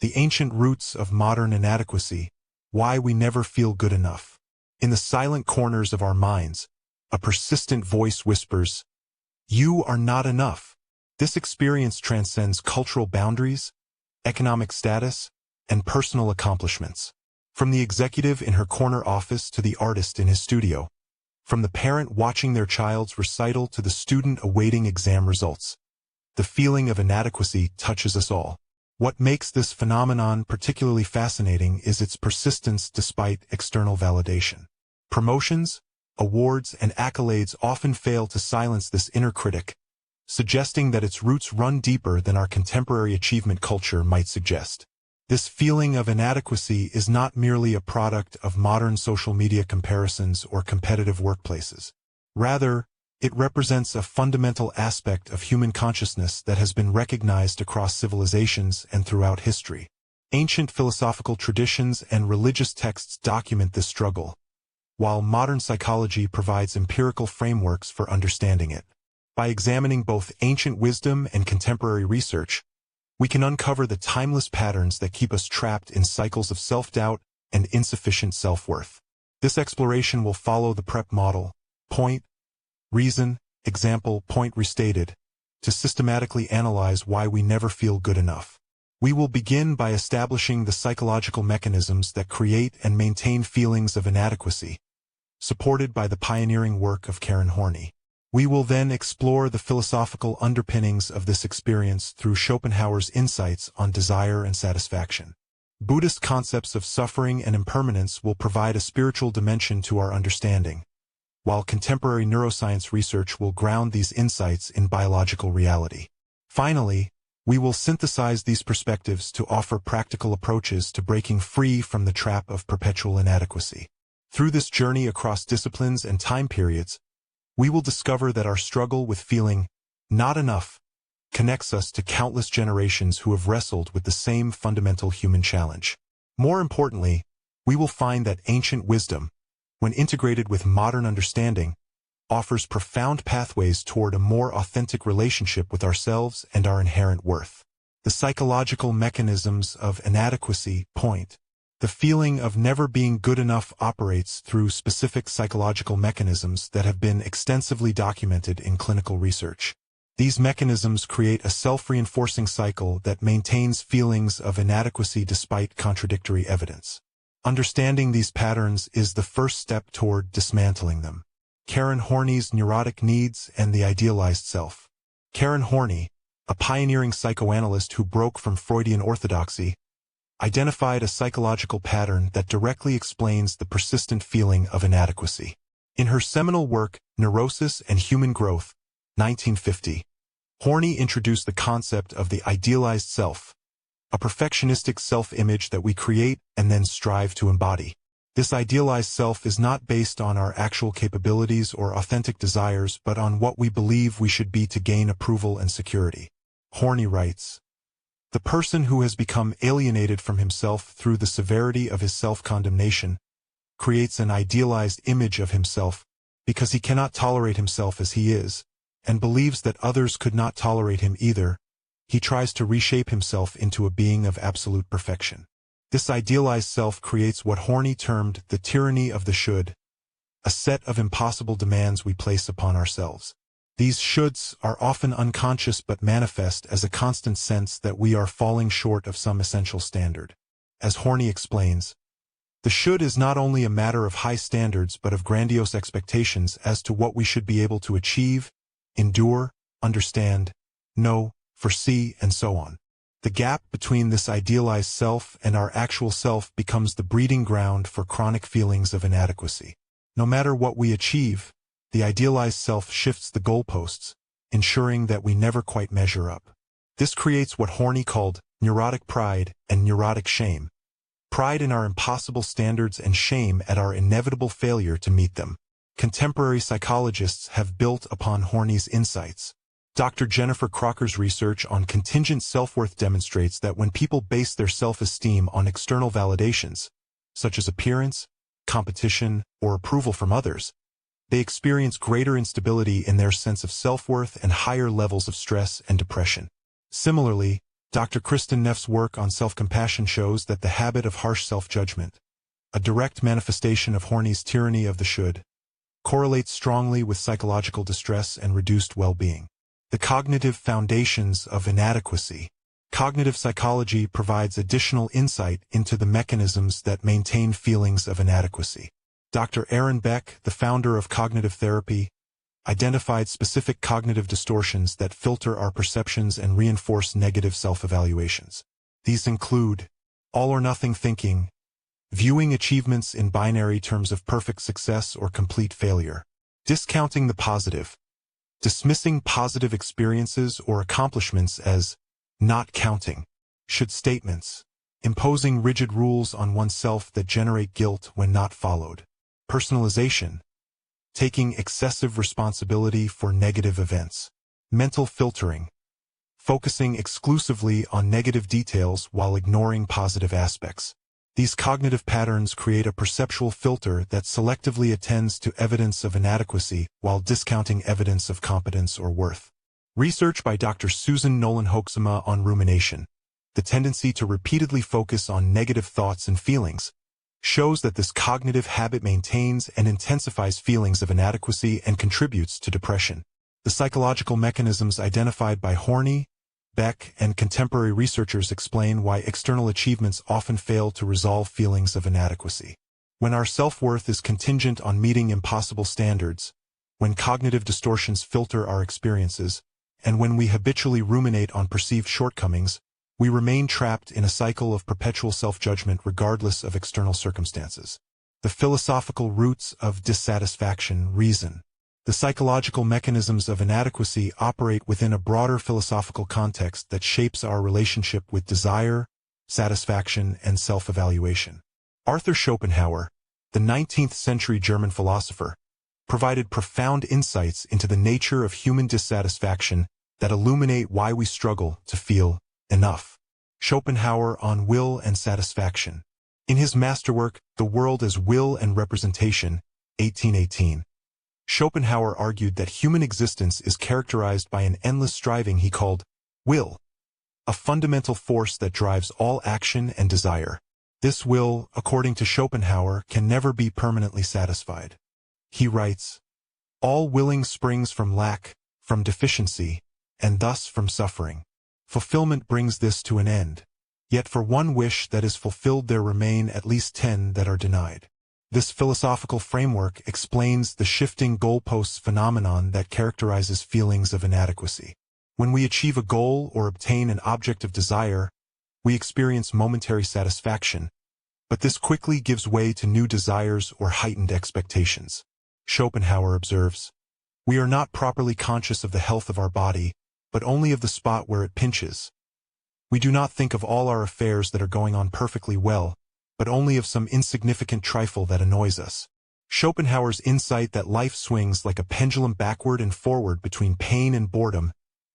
The ancient roots of modern inadequacy, why we never feel good enough. In the silent corners of our minds, a persistent voice whispers, "You are not enough." This experience transcends cultural boundaries, economic status, and personal accomplishments. From the executive in her corner office to the artist in his studio, from the parent watching their child's recital to the student awaiting exam results, the feeling of inadequacy touches us all. What makes this phenomenon particularly fascinating is its persistence despite external validation. Promotions, awards, and accolades often fail to silence this inner critic, suggesting that its roots run deeper than our contemporary achievement culture might suggest. This feeling of inadequacy is not merely a product of modern social media comparisons or competitive workplaces. Rather, it represents a fundamental aspect of human consciousness that has been recognized across civilizations and throughout history. Ancient philosophical traditions and religious texts document this struggle, while modern psychology provides empirical frameworks for understanding it. By examining both ancient wisdom and contemporary research, we can uncover the timeless patterns that keep us trapped in cycles of self-doubt and insufficient self-worth. This exploration will follow the PrEP model, point, reason, example, point restated, to systematically analyze why we never feel good enough. We will begin by establishing the psychological mechanisms that create and maintain feelings of inadequacy, supported by the pioneering work of Karen Horney. We will then explore the philosophical underpinnings of this experience through Schopenhauer's insights on desire and satisfaction. Buddhist concepts of suffering and impermanence will provide a spiritual dimension to our understanding, while contemporary neuroscience research will ground these insights in biological reality. Finally, we will synthesize these perspectives to offer practical approaches to breaking free from the trap of perpetual inadequacy. Through this journey across disciplines and time periods, we will discover that our struggle with feeling not enough connects us to countless generations who have wrestled with the same fundamental human challenge. More importantly, we will find that ancient wisdom, when integrated with modern understanding, offers profound pathways toward a more authentic relationship with ourselves and our inherent worth. The psychological mechanisms of inadequacy, point. The feeling of never being good enough operates through specific psychological mechanisms that have been extensively documented in clinical research. These mechanisms create a self-reinforcing cycle that maintains feelings of inadequacy despite contradictory evidence. Understanding these patterns is the first step toward dismantling them. Karen Horney's neurotic needs and the idealized self. Karen Horney, a pioneering psychoanalyst who broke from Freudian orthodoxy, identified a psychological pattern that directly explains the persistent feeling of inadequacy. In her seminal work, Neurosis and Human Growth, 1950, Horney introduced the concept of the idealized self, a perfectionistic self-image that we create and then strive to embody. This idealized self is not based on our actual capabilities or authentic desires, but on what we believe we should be to gain approval and security. Horney writes, "The person who has become alienated from himself through the severity of his self-condemnation creates an idealized image of himself because he cannot tolerate himself as he is, and believes that others could not tolerate him either. He tries to reshape himself into a being of absolute perfection. This idealized self creates what Horney termed the tyranny of the should, a set of impossible demands we place upon ourselves. These shoulds are often unconscious but manifest as a constant sense that we are falling short of some essential standard. As Horney explains, the should is not only a matter of high standards but of grandiose expectations as to what we should be able to achieve, endure, understand, know, foresee, and so on. The gap between this idealized self and our actual self becomes the breeding ground for chronic feelings of inadequacy. No matter what we achieve, the idealized self shifts the goalposts, ensuring that we never quite measure up. This creates what Horney called neurotic pride and neurotic shame. Pride in our impossible standards and shame at our inevitable failure to meet them. Contemporary psychologists have built upon Horney's insights. Dr. Jennifer Crocker's research on contingent self-worth demonstrates that when people base their self-esteem on external validations, such as appearance, competition, or approval from others, they experience greater instability in their sense of self-worth and higher levels of stress and depression. Similarly, Dr. Kristen Neff's work on self-compassion shows that the habit of harsh self-judgment, a direct manifestation of Horney's tyranny of the should, correlates strongly with psychological distress and reduced well-being. The cognitive foundations of inadequacy. Cognitive psychology provides additional insight into the mechanisms that maintain feelings of inadequacy. Dr. Aaron Beck, the founder of cognitive therapy, identified specific cognitive distortions that filter our perceptions and reinforce negative self-evaluations. These include all-or-nothing thinking, viewing achievements in binary terms of perfect success or complete failure, discounting the positive, dismissing positive experiences or accomplishments as not counting, should statements, imposing rigid rules on oneself that generate guilt when not followed, personalization, taking excessive responsibility for negative events, mental filtering, focusing exclusively on negative details while ignoring positive aspects. These cognitive patterns create a perceptual filter that selectively attends to evidence of inadequacy while discounting evidence of competence or worth. Research by Dr. Susan Nolan-Hoeksema on rumination, the tendency to repeatedly focus on negative thoughts and feelings, shows that this cognitive habit maintains and intensifies feelings of inadequacy and contributes to depression. The psychological mechanisms identified by Horney, Beck, and contemporary researchers explain why external achievements often fail to resolve feelings of inadequacy. When our self-worth is contingent on meeting impossible standards, when cognitive distortions filter our experiences, and when we habitually ruminate on perceived shortcomings, we remain trapped in a cycle of perpetual self-judgment regardless of external circumstances. The philosophical roots of dissatisfaction. Reason. The psychological mechanisms of inadequacy operate within a broader philosophical context that shapes our relationship with desire, satisfaction, and self-evaluation. Arthur Schopenhauer, the 19th-century German philosopher, provided profound insights into the nature of human dissatisfaction that illuminate why we struggle to feel enough. Schopenhauer on Will and Satisfaction. In his masterwork, The World as Will and Representation, 1818, Schopenhauer argued that human existence is characterized by an endless striving he called will, a fundamental force that drives all action and desire. This will, according to Schopenhauer, can never be permanently satisfied. He writes, "All willing springs from lack, from deficiency, and thus from suffering. Fulfillment brings this to an end. Yet for one wish that is fulfilled there remain at least 10 that are denied." This philosophical framework explains the shifting goalposts phenomenon that characterizes feelings of inadequacy. When we achieve a goal or obtain an object of desire, we experience momentary satisfaction, but this quickly gives way to new desires or heightened expectations. Schopenhauer observes, "We are not properly conscious of the health of our body, but only of the spot where it pinches. We do not think of all our affairs that are going on perfectly well, but only of some insignificant trifle that annoys us." Schopenhauer's insight that life swings like a pendulum backward and forward between pain and boredom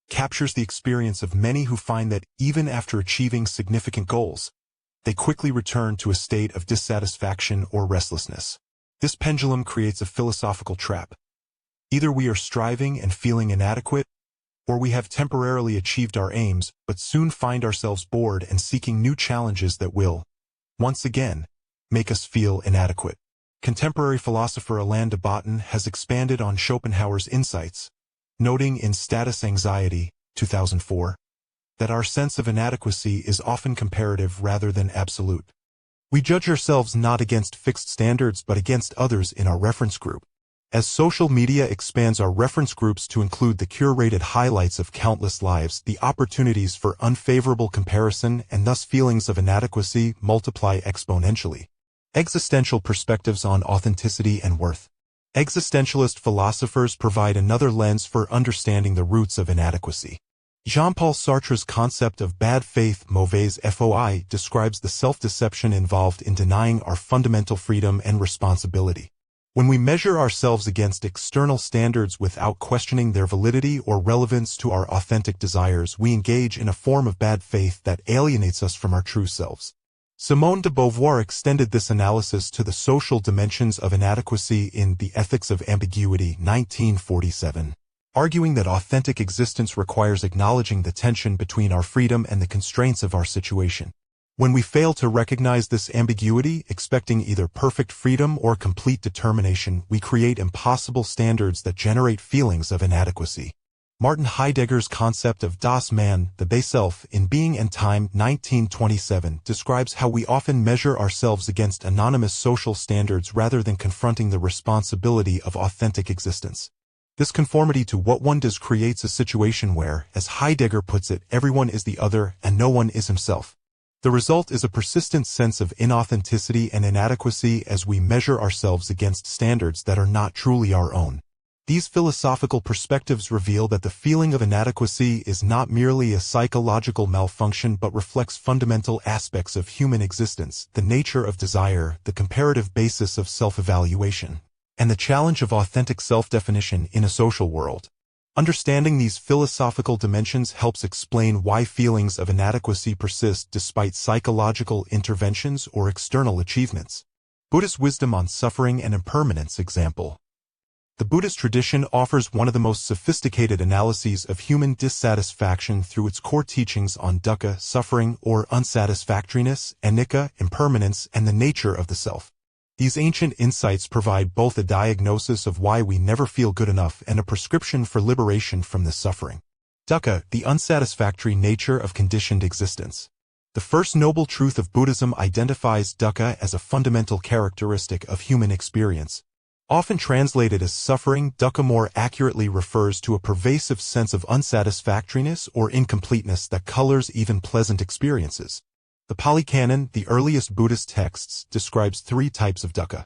captures the experience of many who find that even after achieving significant goals, they quickly return to a state of dissatisfaction or restlessness. This pendulum creates a philosophical trap. Either we are striving and feeling inadequate, or we have temporarily achieved our aims but soon find ourselves bored and seeking new challenges that will, once again, make us feel inadequate. Contemporary philosopher Alain de Botton has expanded on Schopenhauer's insights, noting in Status Anxiety, 2004, that our sense of inadequacy is often comparative rather than absolute. We judge ourselves not against fixed standards but against others in our reference group. As social media expands our reference groups to include the curated highlights of countless lives, the opportunities for unfavorable comparison and thus feelings of inadequacy multiply exponentially. Existential perspectives on authenticity and worth. Existentialist philosophers provide another lens for understanding the roots of inadequacy. Jean-Paul Sartre's concept of bad faith, mauvaise foi, describes the self-deception involved in denying our fundamental freedom and responsibility. When we measure ourselves against external standards without questioning their validity or relevance to our authentic desires, we engage in a form of bad faith that alienates us from our true selves. Simone de Beauvoir extended this analysis to the social dimensions of inadequacy in The Ethics of Ambiguity, 1947. arguing that authentic existence requires acknowledging the tension between our freedom and the constraints of our situation. When we fail to recognize this ambiguity, expecting either perfect freedom or complete determination, we create impossible standards that generate feelings of inadequacy. Martin Heidegger's concept of das Man, the base self, in Being and Time, 1927, describes how we often measure ourselves against anonymous social standards rather than confronting the responsibility of authentic existence. This conformity to what one does creates a situation where, as Heidegger puts it, everyone is the other and no one is himself. The result is a persistent sense of inauthenticity and inadequacy as we measure ourselves against standards that are not truly our own. These philosophical perspectives reveal that the feeling of inadequacy is not merely a psychological malfunction but reflects fundamental aspects of human existence, the nature of desire, the comparative basis of self-evaluation, and the challenge of authentic self-definition in a social world. Understanding these philosophical dimensions helps explain why feelings of inadequacy persist despite psychological interventions or external achievements. Buddhist wisdom on suffering and impermanence example. The Buddhist tradition offers one of the most sophisticated analyses of human dissatisfaction through its core teachings on dukkha, suffering or unsatisfactoriness, anicca, impermanence, and the nature of the self. These ancient insights provide both a diagnosis of why we never feel good enough and a prescription for liberation from this suffering. Dukkha, the unsatisfactory nature of conditioned existence. The first noble truth of Buddhism identifies dukkha as a fundamental characteristic of human experience. Often translated as suffering, dukkha more accurately refers to a pervasive sense of unsatisfactoriness or incompleteness that colors even pleasant experiences. The Pali Canon, the earliest Buddhist texts, describes three types of dukkha.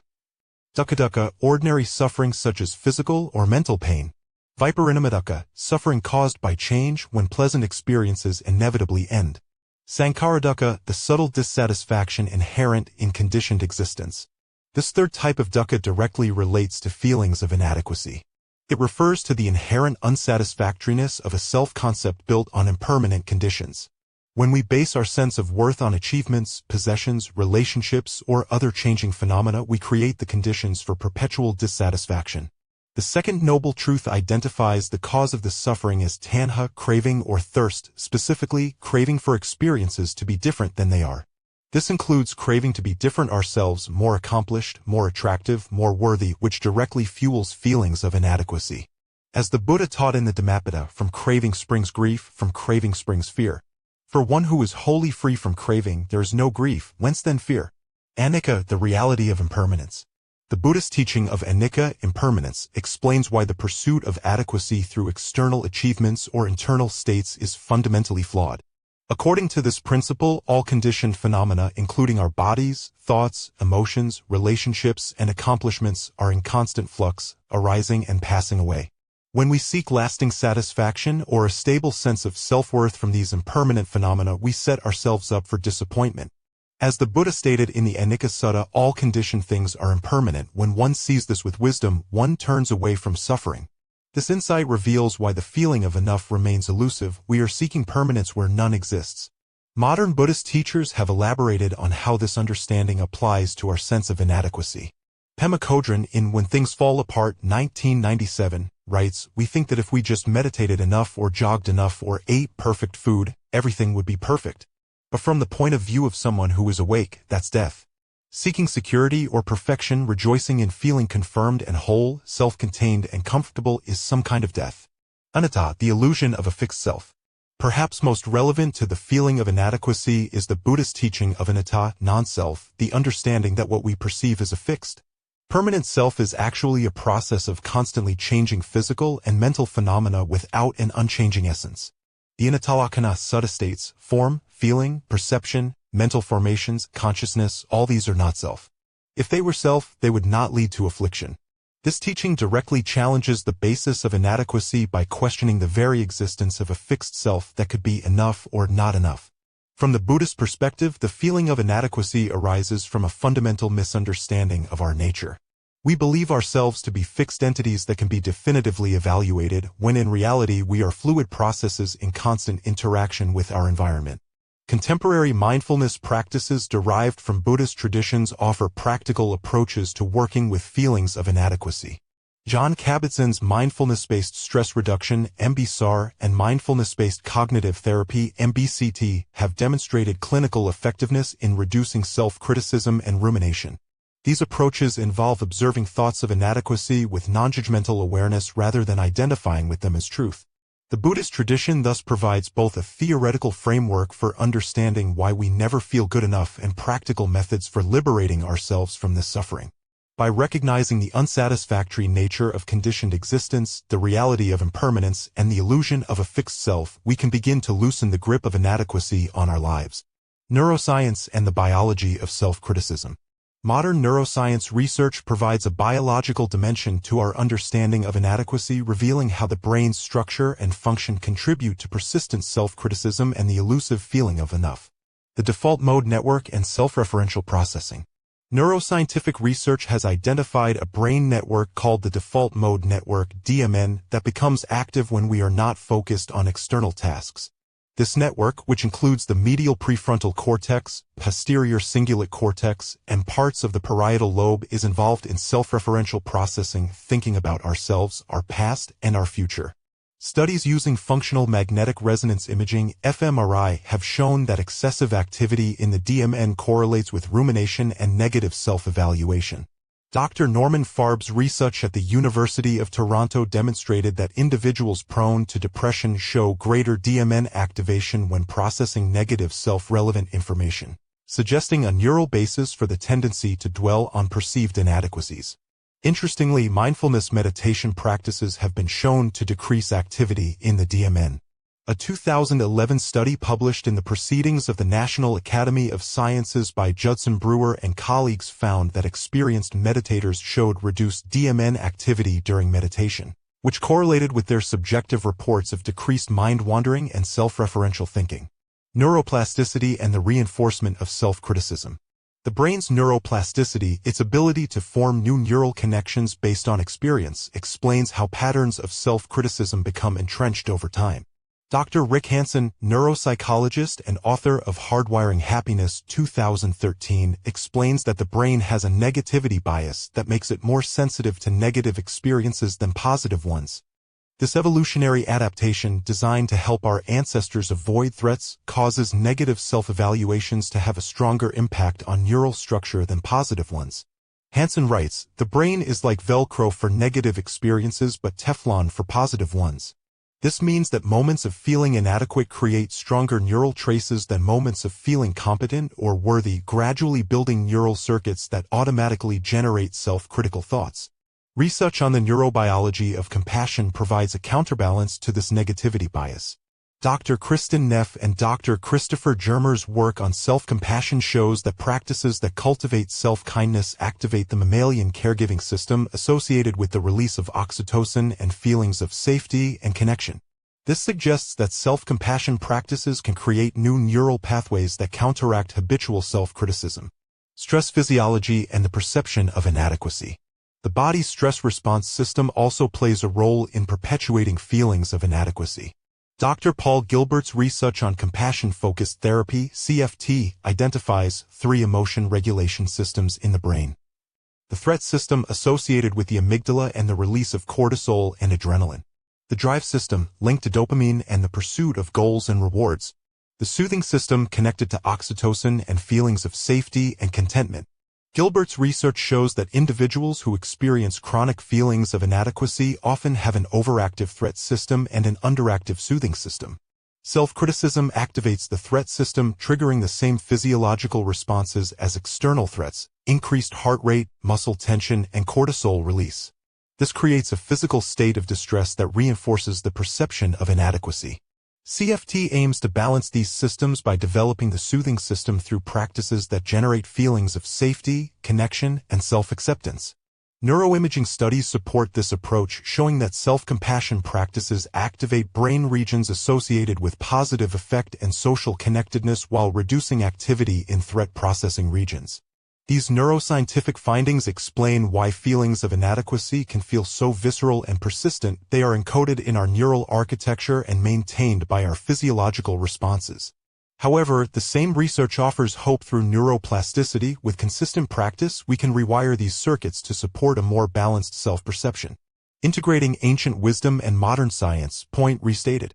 Dukkha, ordinary suffering such as physical or mental pain. Viparinama, suffering caused by change when pleasant experiences inevitably end. Sankhara, the subtle dissatisfaction inherent in conditioned existence. This third type of dukkha directly relates to feelings of inadequacy. It refers to the inherent unsatisfactoriness of a self-concept built on impermanent conditions. When we base our sense of worth on achievements, possessions, relationships, or other changing phenomena, we create the conditions for perpetual dissatisfaction. The second noble truth identifies the cause of this suffering as tanha, craving or thirst, specifically craving for experiences to be different than they are. This includes craving to be different ourselves, more accomplished, more attractive, more worthy, which directly fuels feelings of inadequacy. As the Buddha taught in the Dhammapada, from craving springs grief, from craving springs fear. For one who is wholly free from craving, there is no grief, whence then fear? Anicca, the reality of impermanence. The Buddhist teaching of anicca, impermanence, explains why the pursuit of adequacy through external achievements or internal states is fundamentally flawed. According to this principle, all conditioned phenomena, including our bodies, thoughts, emotions, relationships, and accomplishments, are in constant flux, arising and passing away. When we seek lasting satisfaction or a stable sense of self-worth from these impermanent phenomena, we set ourselves up for disappointment. As the Buddha stated in the Anicca Sutta, all conditioned things are impermanent. When one sees this with wisdom, one turns away from suffering. This insight reveals why the feeling of enough remains elusive. We are seeking permanence where none exists. Modern Buddhist teachers have elaborated on how this understanding applies to our sense of inadequacy. Pema Chodron, in When Things Fall Apart, 1997, writes, "We think that if we just meditated enough or jogged enough or ate perfect food, everything would be perfect. But from the point of view of someone who is awake, that's death. Seeking security or perfection, rejoicing in feeling confirmed and whole, self-contained and comfortable is some kind of death." Anatta, the illusion of a fixed self. Perhaps most relevant to the feeling of inadequacy is the Buddhist teaching of anatta, non-self, the understanding that what we perceive as a fixed, permanent self is actually a process of constantly changing physical and mental phenomena without an unchanging essence. The Anatalakkhana Sutta states, form, feeling, perception, mental formations, consciousness, all these are not self. If they were self, they would not lead to affliction. This teaching directly challenges the basis of inadequacy by questioning the very existence of a fixed self that could be enough or not enough. From the Buddhist perspective, the feeling of inadequacy arises from a fundamental misunderstanding of our nature. We believe ourselves to be fixed entities that can be definitively evaluated, when in reality we are fluid processes in constant interaction with our environment. Contemporary mindfulness practices derived from Buddhist traditions offer practical approaches to working with feelings of inadequacy. John Kabat-Zinn's mindfulness-based stress reduction (MBSR) and mindfulness-based cognitive therapy (MBCT) have demonstrated clinical effectiveness in reducing self-criticism and rumination. These approaches involve observing thoughts of inadequacy with non-judgmental awareness rather than identifying with them as truth. The Buddhist tradition thus provides both a theoretical framework for understanding why we never feel good enough and practical methods for liberating ourselves from this suffering. By recognizing the unsatisfactory nature of conditioned existence, the reality of impermanence, and the illusion of a fixed self, we can begin to loosen the grip of inadequacy on our lives. Neuroscience and the biology of self-criticism. Modern neuroscience research provides a biological dimension to our understanding of inadequacy, revealing how the brain's structure and function contribute to persistent self-criticism and the elusive feeling of enough. The default mode network and self-referential processing. Neuroscientific research has identified a brain network called the default mode network (DMN) that becomes active when we are not focused on external tasks. This network, which includes the medial prefrontal cortex, posterior cingulate cortex, and parts of the parietal lobe, is involved in self-referential processing, thinking about ourselves, our past, and our future. Studies using functional magnetic resonance imaging (fMRI) have shown that excessive activity in the DMN correlates with rumination and negative self-evaluation. Dr. Norman Farb's research at the University of Toronto demonstrated that individuals prone to depression show greater DMN activation when processing negative self-relevant information, suggesting a neural basis for the tendency to dwell on perceived inadequacies. Interestingly, mindfulness meditation practices have been shown to decrease activity in the DMN. A 2011 study published in the Proceedings of the National Academy of Sciences by Judson Brewer and colleagues found that experienced meditators showed reduced DMN activity during meditation, which correlated with their subjective reports of decreased mind-wandering and self-referential thinking. Neuroplasticity and the reinforcement of self-criticism. The brain's neuroplasticity, its ability to form new neural connections based on experience, explains how patterns of self-criticism become entrenched over time. Dr. Rick Hanson, neuropsychologist and author of Hardwiring Happiness 2013, explains that the brain has a negativity bias that makes it more sensitive to negative experiences than positive ones. This evolutionary adaptation, designed to help our ancestors avoid threats, causes negative self-evaluations to have a stronger impact on neural structure than positive ones. Hanson writes, "The brain is like Velcro for negative experiences but Teflon for positive ones. This means that moments of feeling inadequate create stronger neural traces than moments of feeling competent or worthy, gradually building neural circuits that automatically generate self-critical thoughts." Research on the neurobiology of compassion provides a counterbalance to this negativity bias. Dr. Kristen Neff and Dr. Christopher Germer's work on self-compassion shows that practices that cultivate self-kindness activate the mammalian caregiving system associated with the release of oxytocin and feelings of safety and connection. This suggests that self-compassion practices can create new neural pathways that counteract habitual self-criticism. Stress physiology and the perception of inadequacy. The body's stress response system also plays a role in perpetuating feelings of inadequacy. Dr. Paul Gilbert's research on compassion-focused therapy, CFT, identifies 3 emotion regulation systems in the brain. The threat system, associated with the amygdala and the release of cortisol and adrenaline. The drive system, linked to dopamine and the pursuit of goals and rewards. The soothing system, connected to oxytocin and feelings of safety and contentment. Gilbert's research shows that individuals who experience chronic feelings of inadequacy often have an overactive threat system and an underactive soothing system. Self-criticism activates the threat system, triggering the same physiological responses as external threats: increased heart rate, muscle tension, and cortisol release. This creates a physical state of distress that reinforces the perception of inadequacy. CFT aims to balance these systems by developing the soothing system through practices that generate feelings of safety, connection, and self-acceptance. Neuroimaging studies support this approach, showing that self-compassion practices activate brain regions associated with positive affect and social connectedness while reducing activity in threat processing regions. These neuroscientific findings explain why feelings of inadequacy can feel so visceral and persistent. They are encoded in our neural architecture and maintained by our physiological responses. However, the same research offers hope through neuroplasticity. With consistent practice, we can rewire these circuits to support a more balanced self-perception. Integrating ancient wisdom and modern science. Point restated.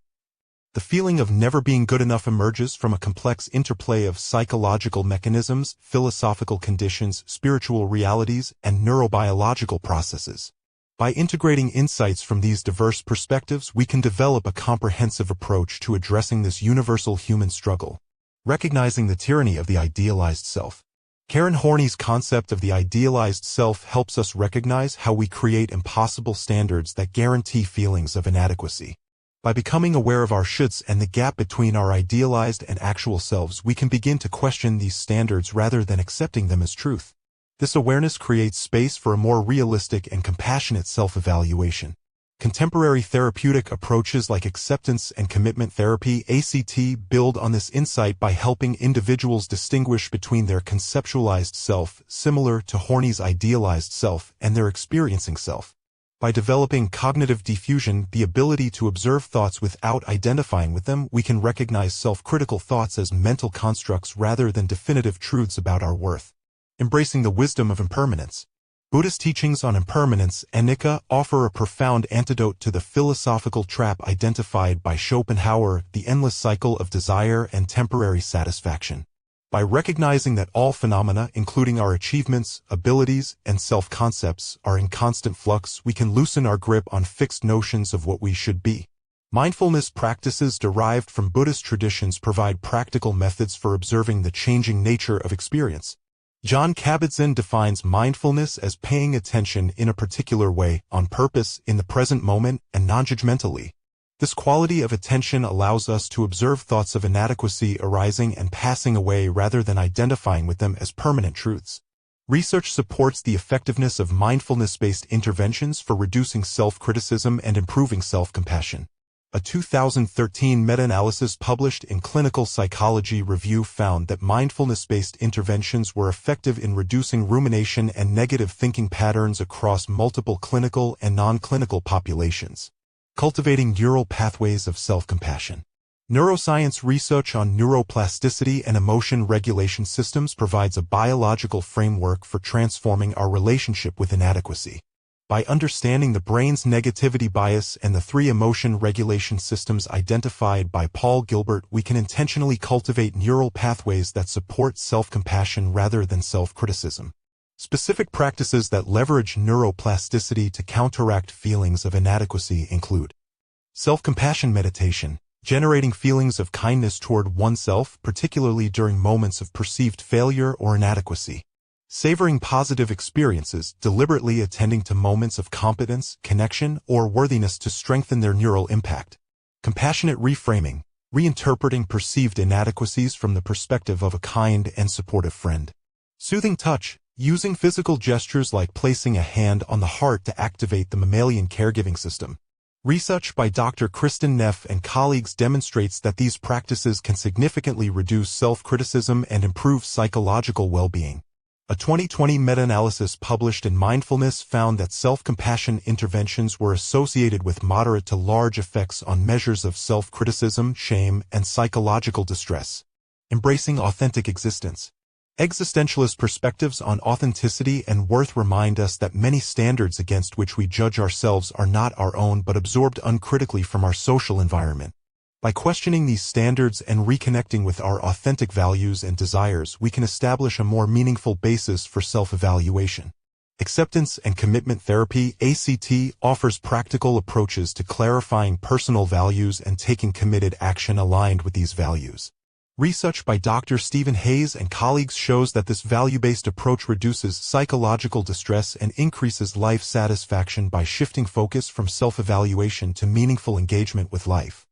The feeling of never being good enough emerges from a complex interplay of psychological mechanisms, philosophical conditions, spiritual realities, and neurobiological processes. By integrating insights from these diverse perspectives, we can develop a comprehensive approach to addressing this universal human struggle. Recognizing the tyranny of the idealized self. Karen Horney's concept of the idealized self helps us recognize how we create impossible standards that guarantee feelings of inadequacy. By becoming aware of our shoulds and the gap between our idealized and actual selves, we can begin to question these standards rather than accepting them as truth. This awareness creates space for a more realistic and compassionate self-evaluation. Contemporary therapeutic approaches like acceptance and commitment therapy (ACT) build on this insight by helping individuals distinguish between their conceptualized self, similar to Horney's idealized self, and their experiencing self. By developing cognitive diffusion, the ability to observe thoughts without identifying with them, we can recognize self-critical thoughts as mental constructs rather than definitive truths about our worth. Embracing the wisdom of impermanence. Buddhist teachings on impermanence, anicca, offer a profound antidote to the philosophical trap identified by Schopenhauer, the endless cycle of desire and temporary satisfaction. By recognizing that all phenomena, including our achievements, abilities, and self-concepts, are in constant flux, we can loosen our grip on fixed notions of what we should be. Mindfulness practices derived from Buddhist traditions provide practical methods for observing the changing nature of experience. John Kabat-Zinn defines mindfulness as paying attention in a particular way, on purpose, in the present moment, and non-judgmentally. This quality of attention allows us to observe thoughts of inadequacy arising and passing away rather than identifying with them as permanent truths. Research supports the effectiveness of mindfulness-based interventions for reducing self-criticism and improving self-compassion. A 2013 meta-analysis published in Clinical Psychology Review found that mindfulness-based interventions were effective in reducing rumination and negative thinking patterns across multiple clinical and non-clinical populations. Cultivating neural pathways of self-compassion. Neuroscience research on neuroplasticity and emotion regulation systems provides a biological framework for transforming our relationship with inadequacy. By understanding the brain's negativity bias and the 3 emotion regulation systems identified by Paul Gilbert, we can intentionally cultivate neural pathways that support self-compassion rather than self-criticism. Specific practices that leverage neuroplasticity to counteract feelings of inadequacy include self-compassion meditation, generating feelings of kindness toward oneself, particularly during moments of perceived failure or inadequacy. Savoring positive experiences, deliberately attending to moments of competence, connection, or worthiness to strengthen their neural impact. Compassionate reframing, reinterpreting perceived inadequacies from the perspective of a kind and supportive friend. Soothing touch, using physical gestures like placing a hand on the heart to activate the mammalian caregiving system. Research by Dr. Kristen Neff and colleagues demonstrates that these practices can significantly reduce self-criticism and improve psychological well-being. A 2020 meta-analysis published in Mindfulness found that self-compassion interventions were associated with moderate to large effects on measures of self-criticism, shame, and psychological distress. Embracing authentic existence. Existentialist perspectives on authenticity and worth remind us that many standards against which we judge ourselves are not our own but absorbed uncritically from our social environment. By questioning these standards and reconnecting with our authentic values and desires, we can establish a more meaningful basis for self-evaluation. Acceptance and commitment therapy (ACT) offers practical approaches to clarifying personal values and taking committed action aligned with these values. Research by Dr. Stephen Hayes and colleagues shows that this value-based approach reduces psychological distress and increases life satisfaction by shifting focus from self-evaluation to meaningful engagement with life.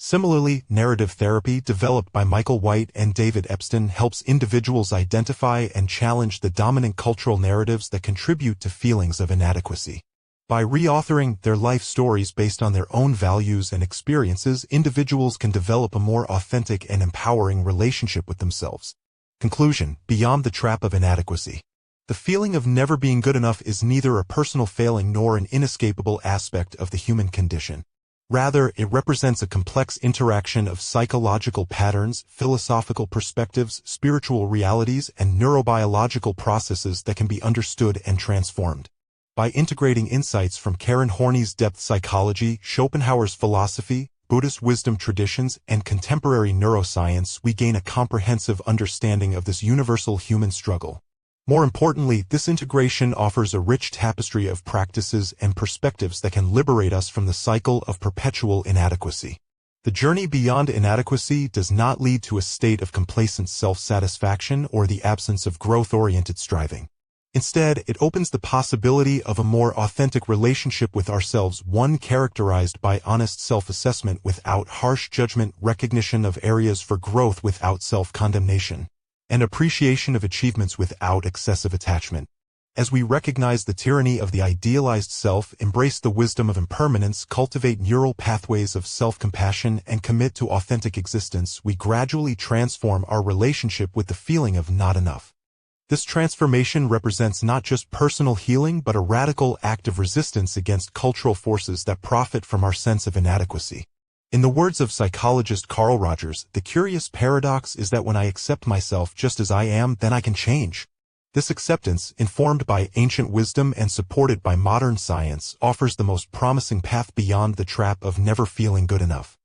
Similarly, narrative therapy, developed by Michael White and David Epstein, helps individuals identify and challenge the dominant cultural narratives that contribute to feelings of inadequacy. By reauthoring their life stories based on their own values and experiences, individuals can develop a more authentic and empowering relationship with themselves. Conclusion: beyond the trap of inadequacy. The feeling of never being good enough is neither a personal failing nor an inescapable aspect of the human condition. Rather, it represents a complex interaction of psychological patterns, philosophical perspectives, spiritual realities, and neurobiological processes that can be understood and transformed. By integrating insights from Karen Horney's depth psychology, Schopenhauer's philosophy, Buddhist wisdom traditions, and contemporary neuroscience, we gain a comprehensive understanding of this universal human struggle. More importantly, this integration offers a rich tapestry of practices and perspectives that can liberate us from the cycle of perpetual inadequacy. The journey beyond inadequacy does not lead to a state of complacent self-satisfaction or the absence of growth-oriented striving. Instead, it opens the possibility of a more authentic relationship with ourselves, one characterized by honest self-assessment without harsh judgment, recognition of areas for growth without self-condemnation, and appreciation of achievements without excessive attachment. As we recognize the tyranny of the idealized self, embrace the wisdom of impermanence, cultivate neural pathways of self-compassion, and commit to authentic existence, we gradually transform our relationship with the feeling of not enough. This transformation represents not just personal healing but a radical act of resistance against cultural forces that profit from our sense of inadequacy. In the words of psychologist Carl Rogers, the curious paradox is that when I accept myself just as I am, then I can change. This acceptance, informed by ancient wisdom and supported by modern science, offers the most promising path beyond the trap of never feeling good enough.